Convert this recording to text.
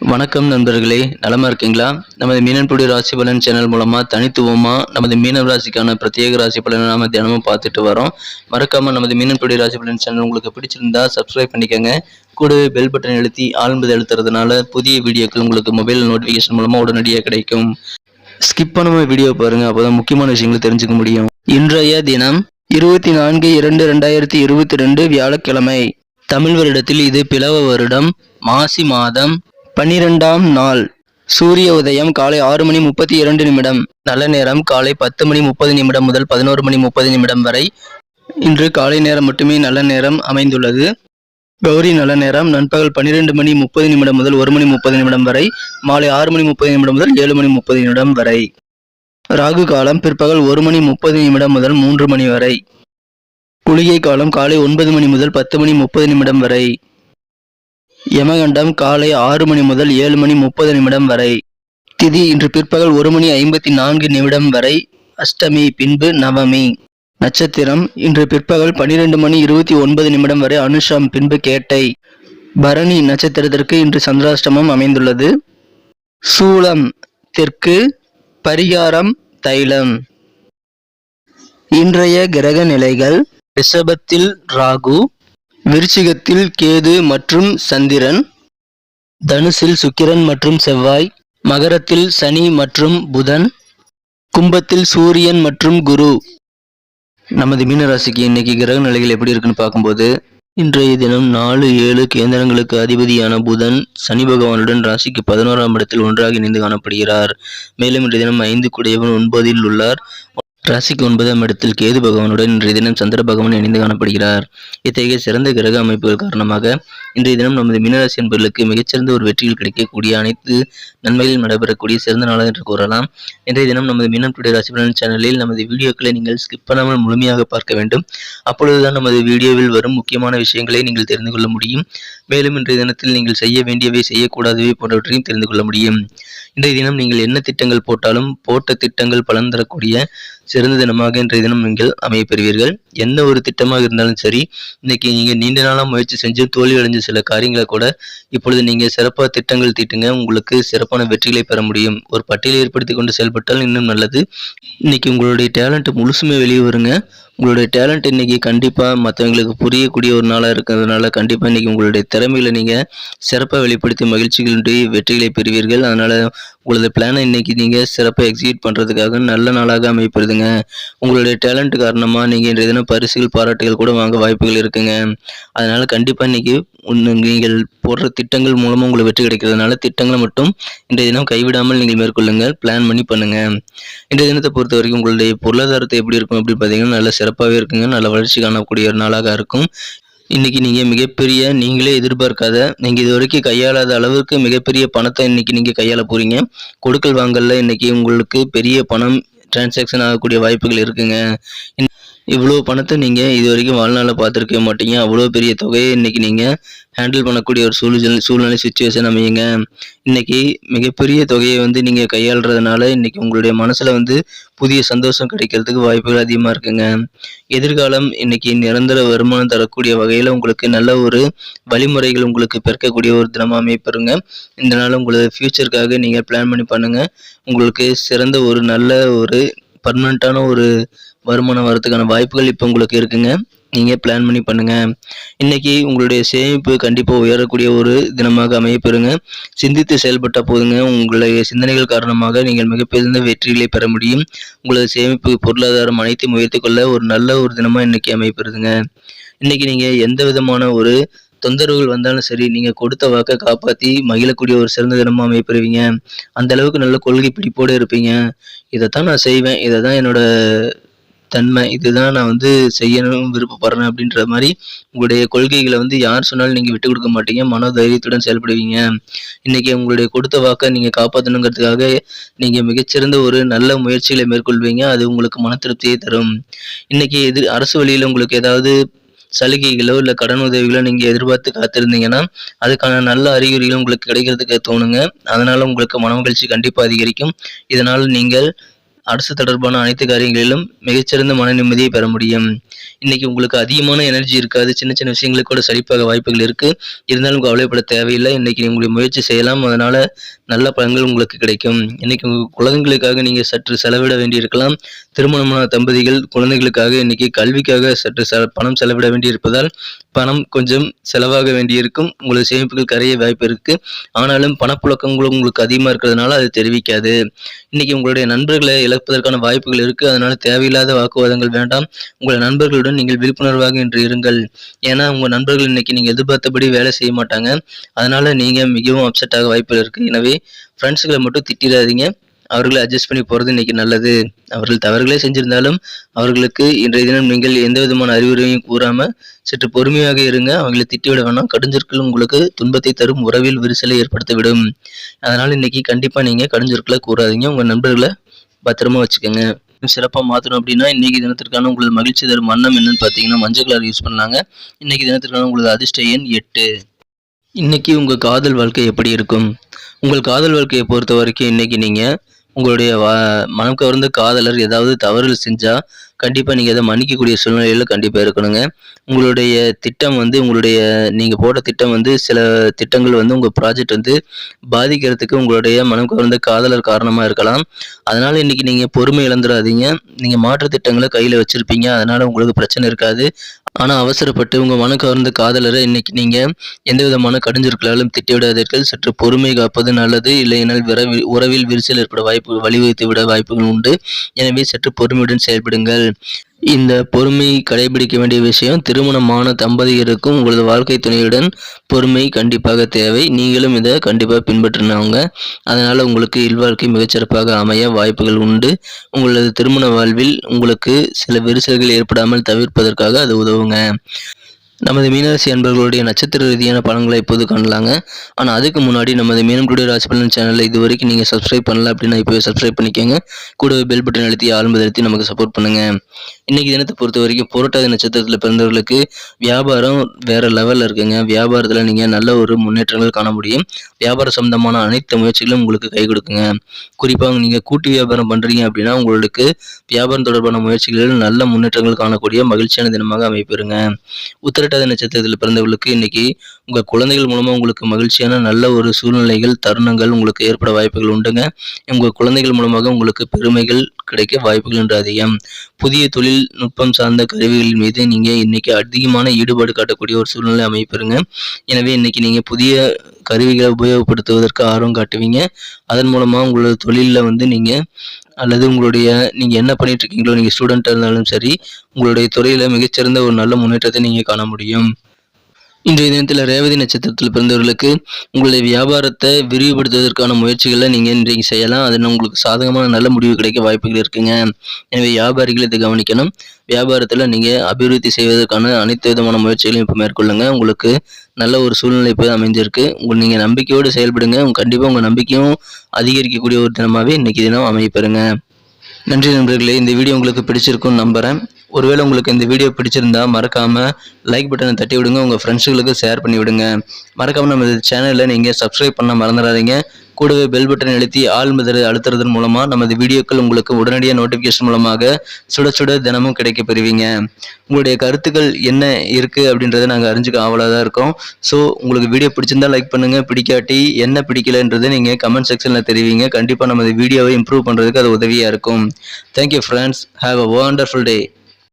வணக்கம் நண்பர்களே, நலமா இருக்கீங்களா? நமது மீனன்புடி ராசி பலன் சேனல் மூலமா தனித்துவமா நமது மீன ராசிக்கான பிரத்யேக ராசி பலனை நாம தினமும் பார்த்துட்டு வரோம். மறக்காம நமது மீனன்புடி ராசி பலன் சேனல் உங்களுக்கு பிடிச்சிருந்தா சப்ஸ்கிரைப் பண்ணிக்கோங்க. கூடவே பெல் பட்டன் அழுத்தி ஆழ்ந்து அழுத்துறதுனால புதிய வீடியோக்கள் உங்களுக்கு மொபைல் நோட்டிபிகேஷன் மூலமா உடனடியாக கிடைக்கும். ஸ்கிப் பண்ணாம வீடியோ பாருங்க, அப்பதான் முக்கியமான விஷயங்களை தெரிஞ்சுக்க முடியும். இன்றைய தினம் 24/2/2022 வியாழக்கிழமை. தமிழ் வருடத்தில் இது பிளவ வருடம், மாசி மாதம் 12ஆம் நாள். சூரிய உதயம் காலை 6:32. நல்ல நேரம் காலை 10:30 முதல் 11:30 வரை. இன்று காலை நேரம் மட்டுமே நல்ல நேரம் அமைந்துள்ளது. கௌரி நல்ல நேரம் நண்பகல் 12:30 முதல் 1:30 வரை, மாலை 6:30 முதல் 7:30 வரை. ராகு காலம் பிற்பகல் 1:30 முதல் 3 மணி வரை. குளிகை காலம் காலை 9 மணி முதல் 10:30 வரை. யமகண்டம் காலை 6 மணி முதல் 7:30 வரை. திதி இன்று பிற்பகல் 1:54 வரை. அஷ்டமி பின்பு நவமி. நட்சத்திரம் இன்று பிற்பகல் 12:29 வரை அனுஷம் பின்பு கேட்டை. பரணி நட்சத்திரத்திற்கு இன்று சந்திராஷ்டமம் அமைந்துள்ளது. சூலம் தெற்கு, பரிகாரம் தைலம். இன்றைய கிரக நிலைகள்: ரிஷபத்தில் ராகு, விருச்சிகத்தில் கேது மற்றும் சந்திரன், தனுசில் சுக்கிரன் மற்றும் செவ்வாய், மகரத்தில் சனி மற்றும் புதன், கும்பத்தில் சூரியன் மற்றும் குரு. நமது மீனராசிக்கு இன்னைக்கு கிரக நிலைகள் எப்படி இருக்குன்னு பார்க்கும்போது, இன்றைய தினம் 4-7 கேந்திரங்களுக்கு அதிபதியான புதன் சனி பகவானுடன் ராசிக்கு 11ஆம் இடத்தில் ஒன்றாக இணைந்து காணப்படுகிறார். மேலும் இன்றைய தினம் 5 கூடியவன் 9இல் உள்ளார். ராசிக்கு 9ஆம் இடத்தில் கேது பகவானுடன் இன்றைய தினம் சந்திர பகவான் இணைந்து காணப்படுகிறார். இத்தகைய சிறந்த கிரக அமைப்புகள் காரணமாக இன்றைய தினம் நமது மீனராசி என்பவர்களுக்கு மிகச்சிறந்த ஒரு வெற்றிகள் கிடைக்கக்கூடிய, அனைத்து நன்மைகளும் நடைபெறக்கூடிய சிறந்த நாளாக என்று கூறலாம். இன்றைய தினம் நமது மீனன்புடி ராசி பலன் சேனலில் நமது வீடியோக்களை நீங்கள் ஸ்கிப் பண்ணாமல் முழுமையாக பார்க்க வேண்டும். அப்பொழுதுதான் நமது வீடியோவில் வரும் முக்கியமான விஷயங்களை நீங்கள் தெரிந்து கொள்ள முடியும். மேலும் இன்றைய தினத்தில் நீங்கள் செய்ய வேண்டியவை, செய்யக்கூடாதவை போன்றவற்றையும் தெரிந்து கொள்ள முடியும். இன்றைய தினம் நீங்கள் என்ன திட்டங்கள் போட்டாலும் போட்ட திட்டங்கள் பலன் தரக்கூடிய சிறந்த தினமாக இன்றைய தினம் நீங்கள் அமைய பெறுவீர்கள். எந்த ஒரு திட்டமாக இருந்தாலும் சரி, இன்னைக்கு நீங்க நீண்ட நாளா முயற்சி செஞ்சு தோல்வி அடைஞ்ச சில காரியங்களை கூட இப்பொழுது நீங்க சிறப்பாக திட்டங்கள் தீட்டுங்க, உங்களுக்கு சிறப்பான வெற்றிகளை பெற முடியும். ஒரு பட்டியலை ஏற்படுத்தி கொண்டு செயல்பட்டால் இன்னும் நல்லது. இன்னைக்கு உங்களுடைய டேலண்ட் முழுசுமே வெளியே வருங்க. உங்களுடைய டேலண்ட் இன்னைக்கு கண்டிப்பா மற்றவங்களுக்கு புரியக்கூடிய ஒரு நாளாக இருக்கிறதுனால கண்டிப்பா இன்னைக்கு உங்களுடைய திறமைகளை நீங்க சிறப்பாக வெளிப்படுத்தி மகிழ்ச்சிகளுடைய வெற்றிகளை பெறுவீர்கள். அதனால உங்களது பிளானை இன்னைக்கு நீங்க சிறப்பாக எக்ஸிக்யூட் பண்றதுக்காக நல்ல நாளாக அமைப்படுதுங்க. உங்களுடைய டேலண்ட் காரணமா நீங்க இன்றைய தினம் பரிசுகள், பாராட்டுகள் கூட வாங்க வாய்ப்புகள் இருக்குங்க. அதனால கண்டிப்பா இன்னைக்கு நீங்கள் போடுற திட்டங்கள் மூலமா உங்களுக்கு வெற்றி கிடைக்கிறதுனால திட்டங்களை மட்டும் இன்றைய தினம் கைவிடாமல் நீங்கள் மேற்கொள்ளுங்கள். பிளான் பண்ணி பண்ணுங்க. இன்றைய தினத்தை பொறுத்த வரைக்கும் உங்களுடைய பொருளாதாரத்தை எப்படி இருக்கும் அப்படின்னு பார்த்தீங்கன்னா நல்ல சிறப்பாகவே இருக்குங்க. நல்ல வளர்ச்சி காணக்கூடிய ஒரு நாளாக இருக்கும். இன்னைக்கு நீங்க மிகப்பெரிய, நீங்களே எதிர்பார்க்காத, நீங்க இது வரைக்கும் கையாளாத அளவுக்கு மிகப்பெரிய பணத்தை இன்னைக்கு நீங்க கையாள போறீங்க. கொடுக்கல் வாங்கல்ல இன்னைக்கு உங்களுக்கு பெரிய பணம் டிரான்சாக்ஷன் ஆகக்கூடிய வாய்ப்புகள் இருக்குங்க. இவ்வளோ பணத்தை நீங்க இது வரைக்கும் வாழ்நாளில் பார்த்துருக்கவே மாட்டீங்க. அவ்வளோ பெரிய தொகையை இன்னைக்கு நீங்க ஹேண்டில் பண்ணக்கூடிய ஒரு சூழ்நிலை சுச்சுவேஷன் அமையுங்க. இன்னைக்கு மிகப்பெரிய தொகையை நீங்க கையாளுறதுனால இன்னைக்கு உங்களுடைய மனசுல புதிய சந்தோஷம் கிடைக்கிறதுக்கு வாய்ப்புகள் அதிகமா இருக்குங்க. எதிர்காலம் இன்னைக்கு நிரந்தர வருமானம் தரக்கூடிய வகையில உங்களுக்கு நல்ல ஒரு வழிமுறைகள் உங்களுக்கு பிறக்கக்கூடிய ஒரு தினமா அமைப்பெறுங்க. இந்த நாள் உங்களது ஃபியூச்சருக்காக நீங்க பிளான் பண்ணி பண்ணுங்க. உங்களுக்கு சிறந்த ஒரு நல்ல ஒரு பர்மனண்டான ஒரு வருமானம் வரதுக்கான வாய்ப்புகள் இப்போ உங்களுக்கு இருக்குங்க. நீங்க பிளான் பண்ணி பண்ணுங்க. இன்னைக்கு உங்களுடைய சேமிப்பு கண்டிப்பா உயரக்கூடிய ஒரு தினமாக அமையப்பெறுங்க. சிந்தித்து செயல்பட்ட போதுங்க உங்களுடைய சிந்தனைகள் காரணமாக நீங்கள் மிகப்பெரிய வெற்றிகளை பெற முடியும். உங்களது சேமிப்பு, பொருளாதாரம் அனைத்தையும் உயர்த்தி கொள்ள ஒரு நல்ல ஒரு தினமா இன்னைக்கு அமையப்பெறுதுங்க. இன்னைக்கு நீங்க எந்த விதமான ஒரு தொந்தரவுகள் வந்தாலும் சரி, நீங்க கொடுத்த வாக்கை காப்பாற்றி மகிழக்கூடிய ஒரு சிறந்த தினமா அமையப்பெறுவீங்க. அந்த அளவுக்கு நல்ல கொள்கை பிடிப்போடு இருப்பீங்க. இதைத்தான் நான் செய்வேன், இதை தான் என்னோட தன்மை, இதுதான் நான் செய்யணும் விருப்பப்படுறேன் அப்படின்ற மாதிரி உங்களுடைய கொள்கைகளை யார் சொன்னாலும் நீங்க விட்டு கொடுக்க மாட்டீங்க. மன தைரியத்துடன் செயல்படுவீங்க. இன்னைக்கு உங்களுடைய கொடுத்த வாக்கை நீங்க காப்பாற்றணுங்கிறதுக்காக நீங்க மிகச்சிறந்த ஒரு நல்ல முயற்சிகளை மேற்கொள்வீங்க. அது உங்களுக்கு மன திருப்தியை தரும். இன்னைக்கு அரசு வழியில் உங்களுக்கு ஏதாவது சலுகைகளோ இல்லை கடன் உதவிகளோ நீங்க எதிர்பார்த்து காத்திருந்தீங்கன்னா அதுக்கான நல்ல அறிகுறிகள் உங்களுக்கு கிடைக்கிறதுக்கு தோணுங்க. அதனால உங்களுக்கு மன மகிழ்ச்சி கண்டிப்பா அதிகரிக்கும். இதனால் நீங்கள் அரசு தொடர்பான அனைத்து காரியங்களிலும் மிகச்சிறந்த மன நிம்மதியை பெற முடியும். இன்னைக்கு உங்களுக்கு அதிகமான எனர்ஜி இருக்காது. சின்ன சின்ன விஷயங்களுக்கு கூட சலிப்பாக வாய்ப்புகள் இருக்கு. இருந்தாலும் கவலைப்பட தேவையில்லை. இன்னைக்கு உங்களுடைய முயற்சி செய்யலாம். அதனால நல்ல பலன்கள் உங்களுக்கு கிடைக்கும். இன்னைக்கு உங்க குழந்தைகளுக்காக நீங்க சற்று செலவிட வேண்டியிருக்கலாம். திருமணமான தம்பதிகள் குழந்தைகளுக்காக இன்னைக்கு கல்விக்காக சற்று பணம் செலவிட வேண்டியிருப்பதால் பணம் கொஞ்சம் செலவாக வேண்டியிருக்கும். உங்களது சேமிப்புகள் கரைய வாய்ப்பு இருக்கு. ஆனாலும் பணப்புழக்கங்களும் உங்களுக்கு அதிகமா இருக்கிறதுனால அது தெரிவிக்காது. இன்னைக்கு உங்களுடைய நண்பர்களை இழப்பதற்கான வாய்ப்புகள் இருக்கு. அதனால தேவையில்லாத வாக்குவாதங்கள் வேண்டாம். உங்கள் நண்பர்களுடன் நீங்கள் விழிப்புணர்வாக இன்று இருங்கள். ஏன்னா உங்க நண்பர்கள் இன்னைக்கு நீங்க எதிர்பார்த்தபடி வேலை செய்ய மாட்டாங்க. அதனால நீங்க மிகவும் அப்செட் ஆக வாய்ப்புகள் இருக்கு. எனவே ஃப்ரெண்ட்ஸுகளை மட்டும் திட்டிடாதீங்க. அவர்களை அட்ஜஸ்ட் பண்ணி போறது இன்னைக்கு நல்லது. அவர்கள் தவறுகளே செஞ்சிருந்தாலும் அவர்களுக்கு இன்றைய தினம் நீங்கள் எந்த விதமான அறிவுரையும் கூறாம சற்று பொறுமையாக இருங்க. அவங்களை திட்டிவிட வேணாம். கடுஞ்சொற்கள் உங்களுக்கு துன்பத்தை தரும், உறவில் விரிசலை ஏற்படுத்திவிடும். அதனால இன்னைக்கு கண்டிப்பா நீங்க கடுஞ்சொற்களை கூறாதீங்க. உங்க நண்பர்களை பத்திரமா வச்சுக்கோங்க. சிறப்பாக மாற்றணும் அப்படின்னா இன்னைக்கு தினத்திற்கான உங்களது மகிழ்ச்சி தரும் வண்ணம் என்னன்னு பார்த்தீங்கன்னா மஞ்சள் கலர் யூஸ் பண்ணலாங்க. இன்னைக்கு தினத்திற்கான உங்களது அதிர்ஷ்ட எண் 8. இன்னைக்கு உங்க காதல் வாழ்க்கை எப்படி இருக்கும்? உங்கள் காதல் வாழ்க்கையை பொறுத்த வரைக்கும் இன்னைக்கு நீங்க உங்களுடைய மனம் கவர்ந்த காதலர் ஏதாவது தவறுகள் செஞ்சா கண்டிப்பா நீங்க அதை மன்னிக்கக்கூடிய சூழ்நிலையில கண்டிப்பா இருக்கணுங்க. உங்களுடைய திட்டம் உங்களுடைய நீங்க போட்ட திட்டம் சில திட்டங்கள் உங்க ப்ராஜெக்ட் பாதிக்கிறதுக்கு உங்களுடைய மனம் கவர்ந்த காதலர் காரணமா இருக்கலாம். அதனால இன்னைக்கு நீங்க பொறுமை இழந்துடாதீங்க. நீங்க மாற்று திட்டங்களை கையில வச்சிருப்பீங்க. அதனால உங்களுக்கு பிரச்சனை இருக்காது. ஆனா அவசரப்பட்டு உங்க மனம் கவர்ந்த காதலரை இன்னைக்கு நீங்க எந்த விதமான கடுஞ்சொற்களாலும் திட்டிவிடாதீர்கள். சற்று பொறுமை காப்பது நல்லது. இல்லையெனில் உறவில் விரிசல் ஏற்பட வழிவகுத்து விட வாய்ப்புகள் உண்டு. எனவே சற்று பொறுமையுடன் செயல்படுங்கள். இந்த பொறுமை கடைபிடிக்க வேண்டிய விஷயம். திருமணமான தம்பதியருக்கும் உங்களது வாழ்க்கை துணையுடன் பொறுமை கண்டிப்பாக தேவை. நீங்களும் இதை கண்டிப்பாக பின்பற்றினவங்க. அதனால உங்களுக்கு இல்வாழ்க்கை மிகச்சிறப்பாக அமைய வாய்ப்புகள் உண்டு. உங்களது திருமண வாழ்வில் உங்களுக்கு சில விரிசல்கள் ஏற்படாமல் தவிர்ப்பதற்காக அது உதவுங்க. நமது மீனராசி அன்பர்களுடைய நட்சத்திர ரீதியான பலன்களை இப்போது காணலாங்க. ஆனால் அதுக்கு முன்னாடி நமது மீனம் டுடே ராசி பலன் சேனலில் இது வரைக்கும் நீங்கள் சப்ஸ்கிரைப் பண்ணல அப்படின்னா இப்போவே சப்ஸ்கிரைப் பண்ணிக்கோங்க. கூடவே பெல் பட்டன் அழுத்தி ஆளும்பது அழுத்தி நமக்கு சப்போர்ட் பண்ணுங்க. இன்னைக்கு தினத்தை பொறுத்த வரைக்கும் புரட்டாதி நட்சத்திரத்தில் பிறந்தவர்களுக்கு வியாபாரம் வேற லெவலில் இருக்குங்க. வியாபாரத்தில் நீங்கள் நல்ல ஒரு முன்னேற்றங்கள் காண முடியும். வியாபார சம்பந்தமான அனைத்து முயற்சிகளும் உங்களுக்கு கை கொடுக்குங்க. குறிப்பாக நீங்கள் கூட்டு வியாபாரம் பண்ணுறீங்க அப்படின்னா உங்களுக்கு வியாபாரம் தொடர்பான முயற்சிகளில் நல்ல முன்னேற்றங்கள் காணக்கூடிய மகிழ்ச்சியான தினமாக அமைப்பெறுங்க. உத்திரட்டாதி நட்சத்திரத்தில் பிறந்தவர்களுக்கு இன்னைக்கு உங்கள் குழந்தைகள் மூலமாக உங்களுக்கு மகிழ்ச்சியான நல்ல ஒரு சூழ்நிலைகள் தருணங்கள் உங்களுக்கு ஏற்பட வாய்ப்புகள் உண்டுங்க. உங்கள் குழந்தைகள் மூலமாக உங்களுக்கு பெருமைகள் கிடைக்க வாய்ப்புகள் என்று அதிகம். புதிய தொழில்நுட்பம் சார்ந்த கருவிகள் மீது நீங்கள் இன்னைக்கு அதிகமான ஈடுபாடு காட்டக்கூடிய ஒரு சூழ்நிலை அமைப்பெறுங்க. எனவே இன்னைக்கு நீங்கள் புதிய கருவிகளை உபயோகப்படுத்துவதற்கு ஆர்வம் காட்டுவீங்க. அதன் மூலமாக உங்களோட தொழிலில் நீங்கள் அல்லது நீங்கள் என்ன பண்ணிட்டு இருக்கீங்களோ, நீங்கள் ஸ்டூடெண்ட்டாக இருந்தாலும் சரி, உங்களுடைய துறையில் மிகச்சிறந்த ஒரு நல்ல முன்னேற்றத்தை நீங்கள் காண முடியும். இன்றைய தினத்தில் ரேவதி நட்சத்திரத்தில் பிறந்தவர்களுக்கு உங்களுடைய வியாபாரத்தை விரிவுபடுத்துவதற்கான முயற்சிகளை நீங்கள் இன்றைக்கு செய்யலாம். அதில் உங்களுக்கு சாதகமான நல்ல முடிவு கிடைக்க வாய்ப்புகள் இருக்குங்க. எனவே வியாபாரிகள் இதை கவனிக்கணும். வியாபாரத்தில் நீங்கள் அபிவிருத்தி செய்வதற்கான அனைத்து விதமான முயற்சிகளையும் இப்போ மேற்கொள்ளுங்க. உங்களுக்கு நல்ல ஒரு சூழ்நிலை இப்போ அமைஞ்சிருக்கு. நீங்கள் நம்பிக்கையோடு செயல்படுங்க. கண்டிப்பாக உங்கள் நம்பிக்கையும் அதிகரிக்கக்கூடிய ஒரு தினமாகவே இன்னைக்கு தினம் அமைப்பெறுங்க. நன்றி நண்பர்களே. இந்த வீடியோ உங்களுக்கு பிடிச்சிருக்கும்னு நம்புகிறேன். ஒருவேளை உங்களுக்கு இந்த வீடியோ பிடிச்சிருந்தா மறக்காமல் லைக் பட்டனை தட்டி விடுங்க. உங்கள் ஃப்ரெண்ட்ஸுகளுக்கு ஷேர் பண்ணி விடுங்க. மறக்காமல் நம்ம சேனலில் நீங்கள் சப்ஸ்கிரைப் பண்ண மறந்துடாதீங்க. கூடவே பெல் பட்டன் அழுத்தி ஆல் அழுத்துறதன் மூலமாக நமது வீடியோக்கள் உங்களுக்கு உடனடியாக நோட்டிஃபிகேஷன் மூலமாக சுட சுட தினமும் கிடைக்க பெறுவீங்க. உங்களுடைய கருத்துக்கள் என்ன இருக்குது அப்படின்றத நாங்கள் அறிஞ்சுக்க ஆவலாக தான் இருக்கோம். ஸோ உங்களுக்கு வீடியோ பிடிச்சிருந்தா லைக் பண்ணுங்கள். பிடிக்காட்டி என்ன பிடிக்கலன்றதை நீங்கள் கமெண்ட் செக்ஷனில் தெரிவிங்க. கண்டிப்பாக நமது வீடியோவை இம்ப்ரூவ் பண்ணுறதுக்கு அது உதவியாக இருக்கும். Thank you friends. Have a wonderful day.